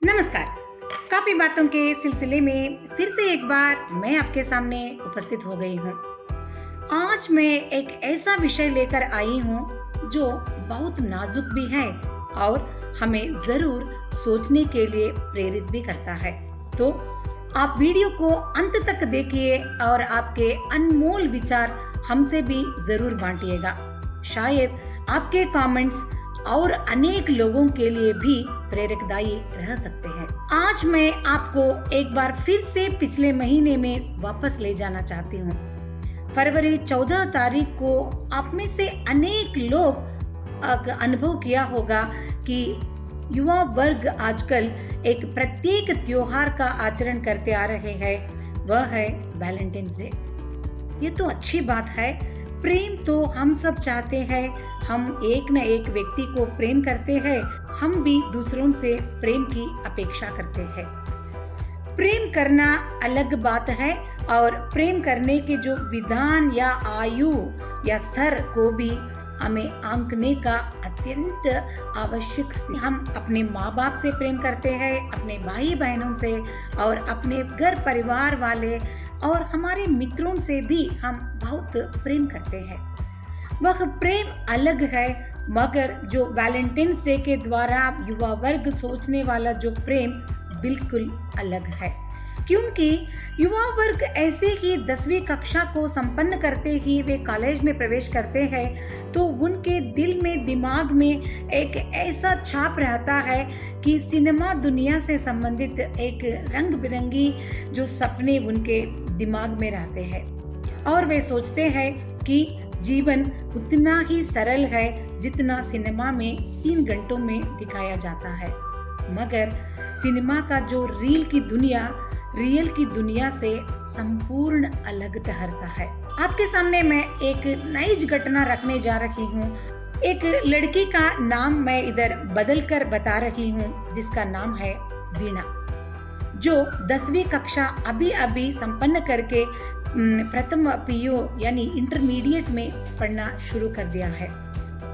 नमस्कार। काफी बातों के सिलसिले में फिर से एक बार मैं आपके सामने उपस्थित हो गई हूँ। आज मैं एक ऐसा विषय लेकर आई हूँ जो बहुत नाजुक भी है और हमें जरूर सोचने के लिए प्रेरित भी करता है। तो आप वीडियो को अंत तक देखिए और आपके अनमोल विचार हमसे भी जरूर बांटिएगा। शायद आपके कमेंट्स और अनेक लोगों के लिए भी प्रेरकदायी रह सकते हैं। आज मैं आपको एक बार फिर से पिछले महीने में वापस ले जाना चाहती हूँ। फरवरी 14 तारीख को आप में से अनेक लोग अनुभव किया होगा कि युवा वर्ग आजकल एक प्रत्येक त्योहार का आचरण करते आ रहे हैं, वह है वैलेंटाइंस डे। ये तो अच्छी बात है। प्रेम तो हम सब चाहते हैं, हम एक न एक व्यक्ति को प्रेम करते हैं, हम भी दूसरों से प्रेम की अपेक्षा करते हैं। प्रेम करना अलग बात है और प्रेम करने के जो विधान या आयु या स्तर को भी हमें आंकने का अत्यंत आवश्यक। हम अपने माँ बाप से प्रेम करते हैं, अपने भाई बहनों से और अपने घर परिवार वाले और हमारे मित्रों से भी हम बहुत प्रेम करते हैं। वह प्रेम अलग है, मगर जो वैलेंटाइंस डे के द्वारा युवा वर्ग सोचने वाला जो प्रेम बिल्कुल अलग है। क्योंकि युवा वर्ग ऐसे ही 10वीं कक्षा को संपन्न करते ही वे कॉलेज में प्रवेश करते हैं तो उनके दिल में दिमाग में एक ऐसा छाप रहता है कि सिनेमा दुनिया से संबंधित एक रंग बिरंगी जो सपने उनके दिमाग में रहते हैं और वे सोचते हैं कि जीवन उतना ही सरल है जितना सिनेमा में 3 घंटों में दिखाया जाता है। मगर सिनेमा का जो रियल की दुनिया से संपूर्ण अलग ठहरता है। आपके सामने मैं एक नई घटना रखने जा रही हूँ। एक लड़की का नाम मैं इधर बदल कर बता रही हूँ जिसका नाम है वीणा, जो 10वीं कक्षा अभी संपन्न करके प्रथम पीयू यानी इंटरमीडिएट में पढ़ना शुरू कर दिया है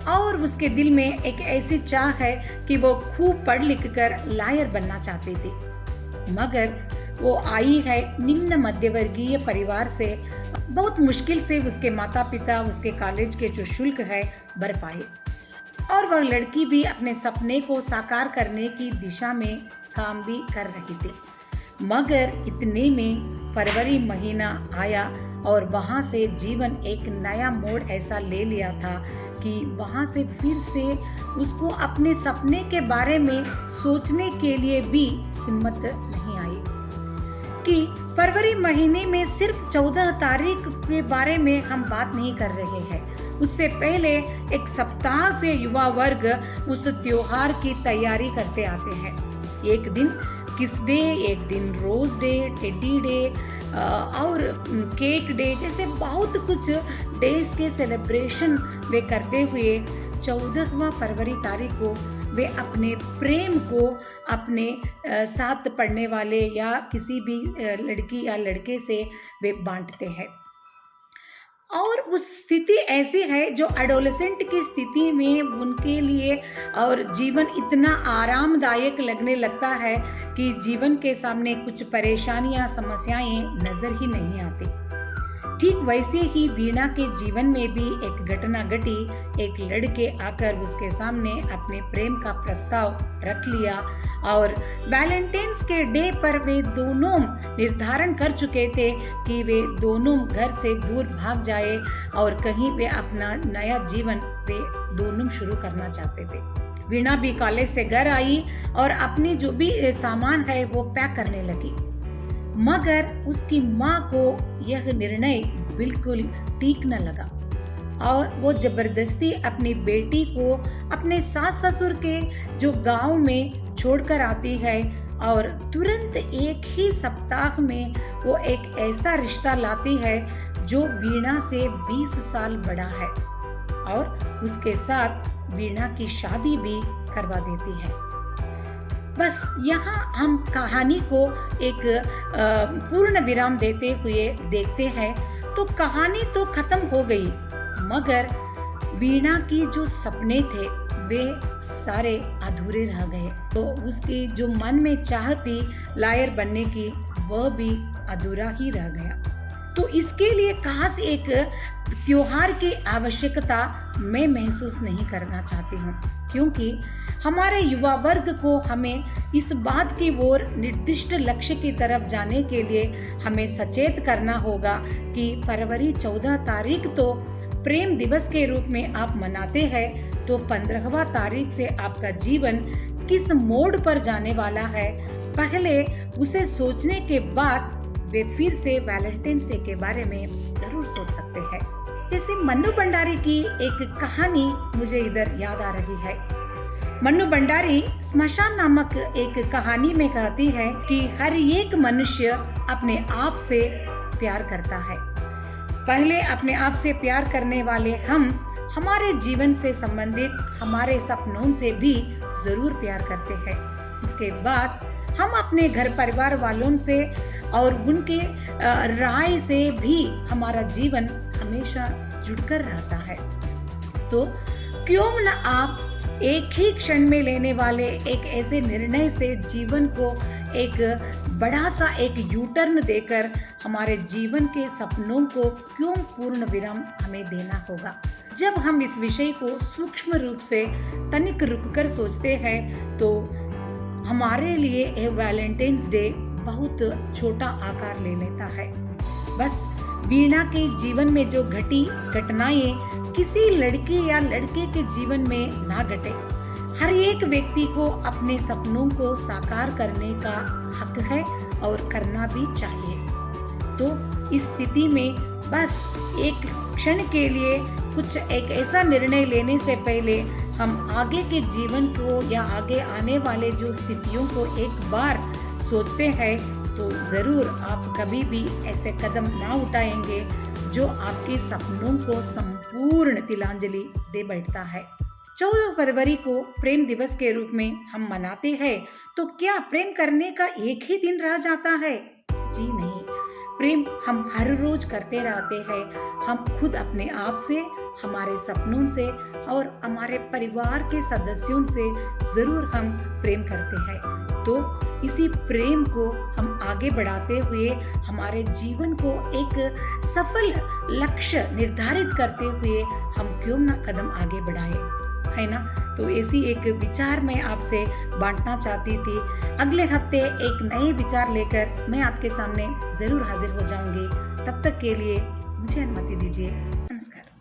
और उसके दिल में एक ऐसी चाह है कि वो खूब पढ़ लिख कर लॉयर बनना चाहती थी। मगर वो आई है निम्न मध्यवर्गीय परिवार से, बहुत मुश्किल से उसके माता पिता उसके कॉलेज के जो शुल्क है भर पाए और वह लड़की भी अपने सपने को साकार करने की दिशा में काम भी कर रही थी। मगर इतने में फरवरी महीना आया और वहां से जीवन एक नया मोड़ ऐसा ले लिया था कि वहां से फिर से उसको अपने सपने के बारे में सोचने के लिए भी हिम्मत नहीं आई। कि फरवरी महीने में सिर्फ 14 तारीख के बारे में हम बात नहीं कर रहे हैं, उससे पहले एक सप्ताह से युवा वर्ग उस त्योहार की तैयारी करते आते हैं। एक दिन किस डे, एक दिन रोज डे, टेडी डे और केक डे जैसे बहुत कुछ डेज के सेलिब्रेशन वे करते हुए 14वां फरवरी तारीख को वे अपने प्रेम को अपने साथ पढ़ने वाले या किसी भी लड़की या लड़के से वे बांटते हैं। और उस स्थिति ऐसी है जो एडोलेसेंट की स्थिति में उनके लिए और जीवन इतना आरामदायक लगने लगता है कि जीवन के सामने कुछ परेशानियां समस्याएं नजर ही नहीं आती। ठीक वैसे ही वीणा के जीवन में भी एक घटना घटी। एक लड़के आकर उसके सामने अपने प्रेम का प्रस्ताव रख लिया और वैलेंटाइंस के डे पर वे दोनों निर्धारण कर चुके थे कि वे दोनों घर से दूर भाग जाए और कहीं वे अपना नया जीवन वे दोनों शुरू करना चाहते थे। वीणा भी कॉलेज से घर आई और अपनी जो भी सामान है वो पैक करने लगी। मगर उसकी माँ को यह निर्णय बिल्कुल ठीक न लगा और वो जबरदस्ती अपनी बेटी को अपने सास ससुर के जो गांव में छोड़कर आती है और तुरंत एक ही सप्ताह में वो एक ऐसा रिश्ता लाती है जो वीणा से 20 साल बड़ा है और उसके साथ वीणा की शादी भी करवा देती है। बस यहाँ हम कहानी को एक पूर्ण विराम देते हुए देखते हैं तो कहानी तो खत्म हो गई, मगर वीणा की जो सपने थे वे सारे अधूरे रह गए। तो उसकी जो मन में चाह थी लायर बनने की, वह भी अधूरा ही रह गया। तो इसके लिए खास एक त्योहार की आवश्यकता मैं महसूस नहीं करना चाहती हूँ, क्योंकि हमारे युवा वर्ग को हमें इस बात की ओर निर्दिष्ट लक्ष्य की तरफ जाने के लिए हमें सचेत करना होगा कि फरवरी 14 तारीख तो प्रेम दिवस के रूप में आप मनाते हैं, तो 15वां तारीख से आपका जीवन किस मोड़ पर जाने वाला है, पहले उसे सोचने के बाद वे फिर से वैलेंटाइंस डे के बारे में जरूर सोच सकते हैं। जैसे मन्नू भंडारी की एक कहानी मुझे इधर याद आ रही है। मन्नू भंडारी स्मशान नामक एक कहानी में कहती है कि हर एक मनुष्य अपने आप से प्यार करता है। पहले अपने आप से प्यार करने वाले हम हमारे जीवन से संबंधित हमारे सपनों से भी जरूर प्यार करते हैं। इसके बाद हम अपने घर परिवार वालों से और उनके राय से भी हमारा जीवन हमेशा जुड़कर रहता है। तो क्यों न आप एक ही क्षण में लेने वाले एक ऐसे निर्णय से जीवन को एक बड़ा सा एक यू टर्न देकर हमारे जीवन के सपनों को क्यों पूर्ण विराम हमें देना होगा। जब हम इस विषय को सूक्ष्म रूप से तनिक रुककर सोचते हैं तो हमारे लिए ये वैलेंटाइंस डे बहुत छोटा आकार ले लेता है। बस वीणा के जीवन में जो घटी घटनाएं किसी लड़की या लड़के के जीवन में ना घटे। हर एक व्यक्ति को अपने सपनों को साकार करने का हक है और करना भी चाहिए। तो इस स्थिति में बस एक क्षण के लिए कुछ एक ऐसा निर्णय लेने से पहले हम आगे के जीवन को या आगे आने वाले जो स्थितियों को एक बार सोचते हैं तो जरूर आप कभी भी ऐसे कदम ना उठाएंगे जो आपके सपनों को संपूर्ण तिलांजलि दे बैठता है। 14 फरवरी को प्रेम दिवस के रूप में हम मनाते हैं, तो क्या प्रेम करने का एक ही दिन रह जाता है? जी नहीं, प्रेम हम हर रोज करते रहते हैं। हम खुद अपने आप से, हमारे सपनों से और हमारे परिवार के सदस्यों से जरूर हम प्रेम करते हैं। तो इसी प्रेम को हम आगे बढ़ाते हुए हमारे जीवन को एक सफल लक्ष्य निर्धारित करते हुए हम क्यों ना कदम आगे बढ़ाए, है ना। तो ऐसी एक विचार मैं आपसे बांटना चाहती थी। अगले हफ्ते एक नए विचार लेकर मैं आपके सामने जरूर हाजिर हो जाऊंगी। तब तक के लिए मुझे अनुमति दीजिए। नमस्कार।